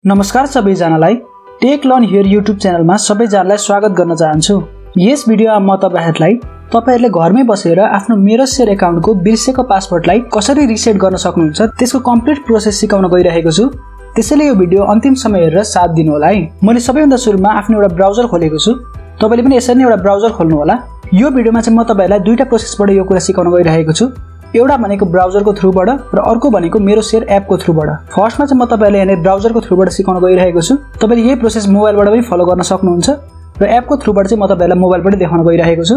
नमस्कार सबैजनालाई take learn here YouTube च्यानलमा सबैजनालाई स्वागत गर्न चाहन्छु। यस भिडियोमा म तपाईहरुले घरमै बसेर आफ्नो मेरो शेयर एकाउन्टको बिर्सेको पासवर्डलाई कसरी रिसेट गर्न सक्नुहुन्छ त्यसको कम्प्लिट प्रोसेस सिकाउन गइरहेको छु। त्यसैले यो भिडियो अन्तिम समय हेरेर साथ दिनु होला है। मैले सबैभन्दा सुरुमा आफ्नो एउटा ब्राउजर खोलेको छु। तपाईले पनि यसरी नै एउटा ब्राउजर खोल्नु होला। यो भिडियोमा चाहिँ म तपाईहरुलाई दुईटा प्रोसेसबाट यो कुरा सिकाउन गइरहेको छु। एउटा भनेको ब्राउजरको थ्रुबाट र अर्को भनेको मेरो शेयर एपको थ्रुबाट। फर्स्टमा चाहिँ म तपाईहरुलाई यहाँ ब्राउजरको थ्रुबाट सिकाउन गइरहेको छु। तपाईले यही प्रोसेस मोबाइलबाट पनि फलो गर्न सक्नुहुन्छ र एपको थ्रुबाट चाहिँ म तपाईहरुलाई मोबाइलबाट देखाउन गइरहेको छु।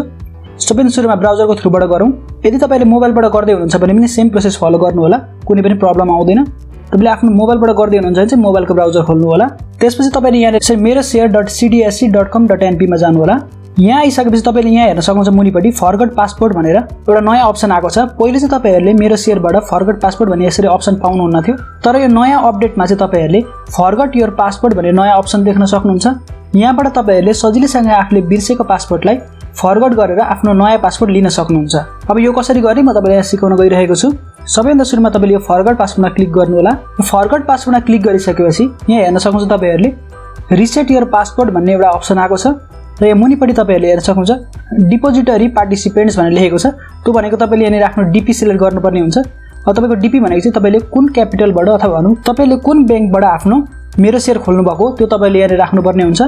सबैभन्दा सुरुमा ब्राउजरको थ्रुबाट गरौँ। यदि तपाईले मोबाइलबाट गर्दै हुनुहुन्छ भने पनि सेम प्रोसेस फलो गर्नु होला, कुनै पनि प्रब्लम आउँदैन। तपाईले आफ्नो मोबाइलबाट गर्दै हुनुहुन्छ भने चाहिँ मोबाइलको ब्राउजर खोल्नु होला। त्यसपछि तपाईले यहाँ meroshare.cdsc.com.np मा जानु होला। यहाँ आइसकेपछि तपाईले यहाँ हेर्न सक्नुहुन्छ मुनिपटि फरगट पासवर्ड भनेर एउटा नयाँ अप्सन आएको छ। पहिले चाहिँ तपाईहरुले मेरो शेयरबाट फरगट पासवर्ड भन्ने यसरी अप्सन पाउनुहुन्न थियो, तर यो नयाँ अपडेटमा चाहिँ तपाईहरुले फरगट योर पासवर्ड भन्ने नयाँ अप्सन देख्न सक्नुहुन्छ। यहाँबाट तपाईहरुले सजिलैसँग आफूले बिर्सेको पासवर्डलाई फरगट गरेर आफ्नो नयाँ पासवर्ड लिन सक्नुहुन्छ। अब यो कसरी गर्ने म तपाईलाई यहाँ सिकाउन गइरहेको छु। सबैभन्दा सुरुमा तपाईले यो फरगट पासवर्डमा क्लिक गर्नु होला। फरगट पासवर्डमा क्लिक गरिसकेपछि यहाँ हेर्न सक्नुहुन्छ तपाईहरुले रिसेट योर पासवर्ड भन्ने एउटा अप्सन आएको छ र यहाँ मुनिपटि तपाईहरुले हेर्न सक्नुहुन्छ डिपोजिटरी पार्टिसिपेन्ट्स भनेर लेखेको छ। त्यो भनेको तपाईले यहाँ आफ्नो डीपी सिलेक्ट गर्नुपर्ने हुन्छ। अब तपाईको डीपी भनेको चाहिँ तपाईले कुन क्यापिटलबाट अथवा भनौं तपाईले कुन बैंकबाट आफ्नो मेरो शेयर खोल्नु भएको त्यो तपाईले यहाँ राख्नुपर्ने हुन्छ।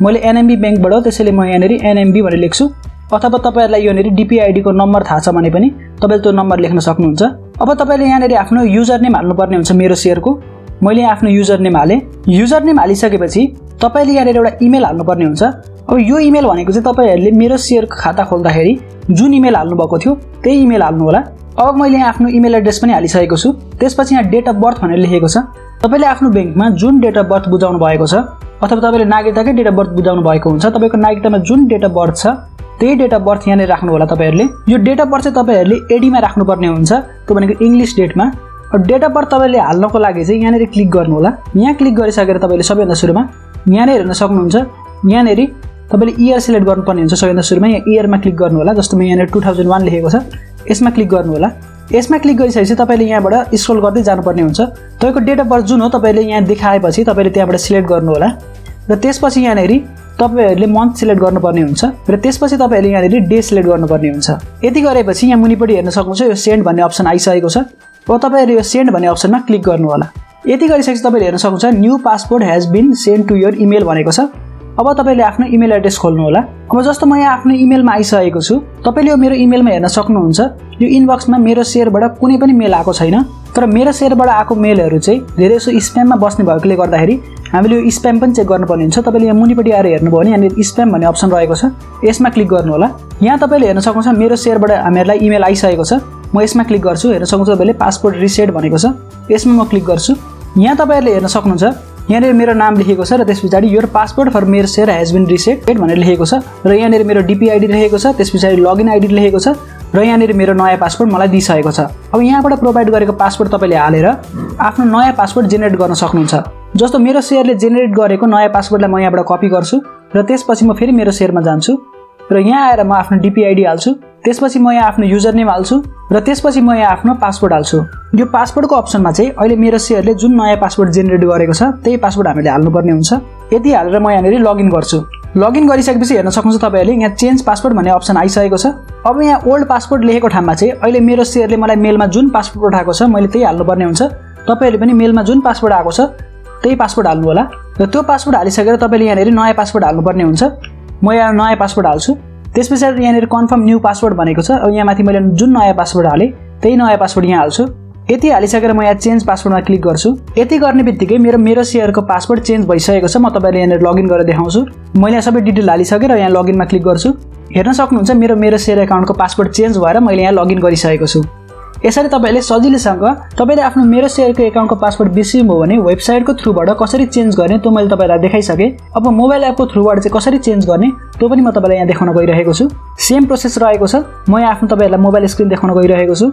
मैले एनएमबी बैंकबाट, त्यसैले म यहाँ एनएमबी भनेर लेख्छु। अथवा तपाईहरुलाई यो डीपी आईडी को नम्बर थाहा छ भने पनि तपाईले त्यो नम्बर लेख्न सक्नुहुन्छ। अब तपाईले यहाँ आफ्नो युजर नेम हाल्नुपर्ने हुन्छ मेरो शेयरको। मैले आफ्नो युजर नेम हाले। युजर नेम हालिसकेपछि तपाईले यहाँ एउटा इमेल हाल्नुपर्ने हुन्छ। अब यो इमेल भनेको चाहिँ तपाईहरुले मेरो शेयरको खाता खोल्दाखेरि जुन इमेल हाल्नु भएको थियो त्यही इमेल हाल्नु होला। अब मैले यहाँ आफ्नो इमेल एड्रेस पनि हालिसकेको छु। त्यसपछि यहाँ डेट अफ बर्थ भनेर लेखेको छ। तपाईले आफ्नो बैंकमा जुन डेट अफ बर्थ बुझाउनु भएको छ अथवा तपाईले नागरिकताकै डेट अफ बर्थ बुझाउनु भएको हुन्छ, तपाईको नागरिकतामा जुन डेट अफ बर्थ छ त्यही डेट अफ बर्थ यहाँ राख्नु होला। तपाईहरुले यो डेट अफ बर्थ चाहिँ तपाईहरुले एडीमा राख्नुपर्ने हुन्छ, त्यो भनेको इंग्लिश डेटमा। डेट अफ बर्थ तपाईले हाल्नको लागि चाहिँ यहाँ क्लिक गर्नु होला। यहाँ क्लिक गरिसकेर तपाईले सबैभन्दा सुरुमा यहाँ हेर्न सक्नुहुन्छ, यहाँ तपाईले इयर सिलेक्ट गर्नुपर्ने हुन्छ। सबैभन्दा सुरुमा यहाँ इयरमा क्लिक गर्नु होला। जस्तो म यहाँ 2001 लेखेको छ, यसमा क्लिक गर्नु होला। यसमा क्लिक गरिसकेपछि तपाईले यहाँबाट स्क्रोल गर्दै जानुपर्ने हुन्छ। तपाईको डेट अफ बर्थ जुन हो तपाईले यहाँ देखाएपछि तपाईले त्यहाँबाट सिलेक्ट गर्नु होला र त्यसपछि यहाँ तपाईहरुले मन्थ सिलेक्ट गर्नुपर्ने हुन्छ र त्यसपछि तपाईहरुले यहाँ डे सिलेक्ट गर्नुपर्ने हुन्छ। यति गरेपछि यहाँ मुनिपटि हेर्न सक्नुहुन्छ यो सेन्ड भन्ने अप्सन आइसकेको छ। अब तपाईहरुले यो सेन्ड भन्ने अप्सनमा क्लिक गर्नु होला। यति गरिसकेपछि तपाईले हेर्न सक्नुहुन्छ new password has been send to your email भनेको छ। अब तपाईले आफ्नो इमेल एड्रेस खोल्नु होला। अब जस्तो म यहाँ आफ्नो इमेलमा आइसकेको छु, तपाईले यो मेरो इमेलमा हेर्न सक्नुहुन्छ यो इनबक्समा मेरो शेयरबाट कुनै पनि मेल आएको छैन। तर मेरो शेयरबाट आएको मेलहरु चाहिँ धेरै जसो स्प्याममा बस्ने भएकोले गर्दाखेरि हामीले यो स्प्याम पनि चेक गर्नुपर्ने हुन्छ। तपाईले यहाँ मुनिपटि आएर हेर्नुभयो भने यहाँ स्प्याम भन्ने अप्सन रहेको छ, यसमा क्लिक गर्नु होला। यहाँ तपाईले हेर्न सक्नुहुन्छ मेरो शेयरबाट हामीहरुलाई इमेल आइसकेको छ। म यसमा क्लिक गर्छु। हेर्न सक्नुहुन्छ तपाईले पासवर्ड रिसेट भनेको छ, यसमा म क्लिक गर्छु। यहाँ तपाईहरुले हेर्न सक्नुहुन्छ यहाँ मेरो नाम लेखेको छ र त्यसपछि योर पासवर्ड फर मेरो शेयर हैज बीन रिसेट भनेर लेखेको छ र यहाँ मेरो डीपी आईडी लेखेको छ। त्यसपछि लगइन आईडी लेखेको छ र यहाँ मेरो नयाँ पासवर्ड मलाई दिइसकेको छ। अब यहाँबाट प्रोभाइड गरेको पासवर्ड तपाईले हालेर आफ्नो नयाँ पासवर्ड जेनेरेट गर्न सक्नुहुन्छ। जस्तो मेरो शेयरले जेनेरेट गरेको नयाँ पासवर्डलाई म यहाँबाट कपी गर्छु र त्यसपछि म फेरि मेरो शेयरमा जान्छु र यहाँ आएर म आफ्नो डीपी आईडी हाल्छु। त्यसपछि म यहाँ आफ्नो युजर नेम हाल्छु र त्यसपछि म यहाँ आफ्नो पासवर्ड हाल्छु। यो पासवर्डको अप्सनमा चाहिँ अहिले मेरो शेयरले जुन नयाँ पासवर्ड जेनेरेट गरेको छ त्यही पासवर्ड हामीले हाल्नुपर्ने हुन्छ। यति हालेर म यहाँ लगइन गर्छु। लगइन गरिसकेपछि हेर्न सक्नुहुन्छ तपाईहरुले यहाँ चेन्ज पासवर्ड भन्ने अप्सन आइसकेको छ। अब यहाँ ओल्ड पासवर्ड लेखेको ठाउँमा चाहिँ अहिले मेरो शेयरले मलाई मेलमा जुन पासवर्ड पठाएको छ मैले त्यही हाल्नुपर्ने हुन्छ। तपाईहरुले पनि मेलमा जुन पासवर्ड आएको छ त्यही पासवर्ड हाल्नु होला र त्यो पासवर्ड हालिसकेर तपाईले यहाँ नयाँ पासवर्ड हाल्नुपर्ने हुन्छ। म यहाँ नयाँ पासवर्ड हाल्छु। त्यसपछि यहाँ कन्फर्म न्यू पासवर्ड भनेको छ। अब यहाँ माथि मैले जुन नयाँ पासवर्ड हाले त्यही नयाँ पासवर्ड यहाँ हाल्छु। यति हालिसकेर म यहाँ चेन्ज पासवर्डमा क्लिक गर्छु। यति गर्ने बित्तिकै मेरो शेयरको पासवर्ड चेन्ज भइसकेको छ। म तपाईहरुले यहाँ लगइन गरेर देखाउँछु। मैले यहाँ सबै डिटेल हालिसकेर यहाँ लगइनमा क्लिक गर्छु। हेर्न सक्नुहुन्छ मेरो शेयर एकाउन्टको पासवर्ड चेन्ज भएर मैले यहाँ लगइन गरिसकेको छु। यसरी तपाईले सजिलैसँग तपाईले आफ्नो मेरो शेयरको एकाउन्टको पासवर्ड बिर्सिनुभयो भने वेबसाइटको थ्रुबाट कसरी चेन्ज गर्ने त्यो मैले तपाईलाई देखाइसके। अब मोबाइल एपको थ्रुबाट चाहिँ कसरी चेन्ज गर्ने त्यो पनि म तपाईलाई यहाँ देखाउन गइरहेको छु। सेम प्रोसेस रहेको छ। म यहाँ आफ्नो तपाईहरुलाई मोबाइल स्क्रिन देखाउन गइरहेको छु।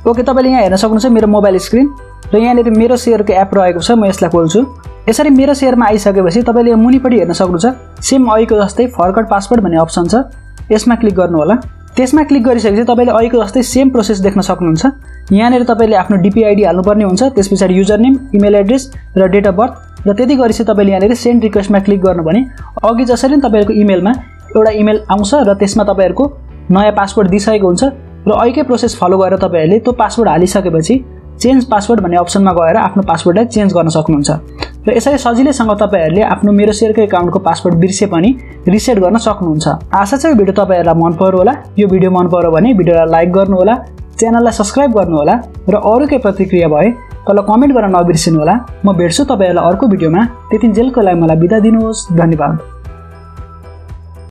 ओके, तपाईले यहाँ हेर्न सक्नुहुन्छ मेरो मोबाइल स्क्रिन र यहाँ मेरो शेयरको एप रहेको छ। म यसलाई खोल्छु। यसरी मेरो शेयरमा आइसकेपछि तपाईले यहाँ मुनिपटि हेर्न सक्नुहुन्छ सेम अहिलेको जस्तै फरगट पासवर्ड भन्ने अप्सन छ, यसमा क्लिक गर्नु होला। त्यसमा क्लिक गरिसकेपछि तपाईले अहिलेको जस्तै सेम प्रोसेस देख्न सक्नुहुन्छ। यहाँ तपाईले आफ्नो डीपी आईडी हाल्नुपर्ने हुन्छ। त्यसपछि युजर नेम, इमेल एड्रेस र डेट अफ बर्थ र त्यति गरेपछि तपाईले यहाँनिर सेन्ड रिक्वेस्टमा क्लिक गर्नु भने अघि जसरी नि तपाईहरुको इमेलमा एउटा इमेल आउँछ र त्यसमा तपाईहरुको नयाँ पासवर्ड दिइसकेको हुन्छ र अहिलेकै प्रोसेस फलो गरेर तपाईहरुले त्यो पासवर्ड हालिसकेपछि चेन्ज पासवर्ड भन्ने अप्सनमा गएर आफ्नो पासवर्डलाई चेन्ज गर्न सक्नुहुन्छ र यसरी सजिलैसँग तपाईहरुले आफ्नो मेरो शेयरको अकाउन्टको पासवर्ड बिर्से पनि रिसेट गर्न सक्नुहुन्छ। आशा छ यो भिडियो तपाईहरुलाई मन पर्यो होला। यो भिडियो मन पर्यो भने भिडियोलाई लाइक गर्नु होला, च्यानललाई सब्स्क्राइब गर्नु होला र अरु के प्रतिक्रिया भए तल कमेन्ट गर्न नबिर्सिनु होला। म भेट्छु तपाईहरुलाई अर्को भिडियोमा। त्यतिन्जेलको लागि मलाई बिदा दिनुहोस्। धन्यवाद।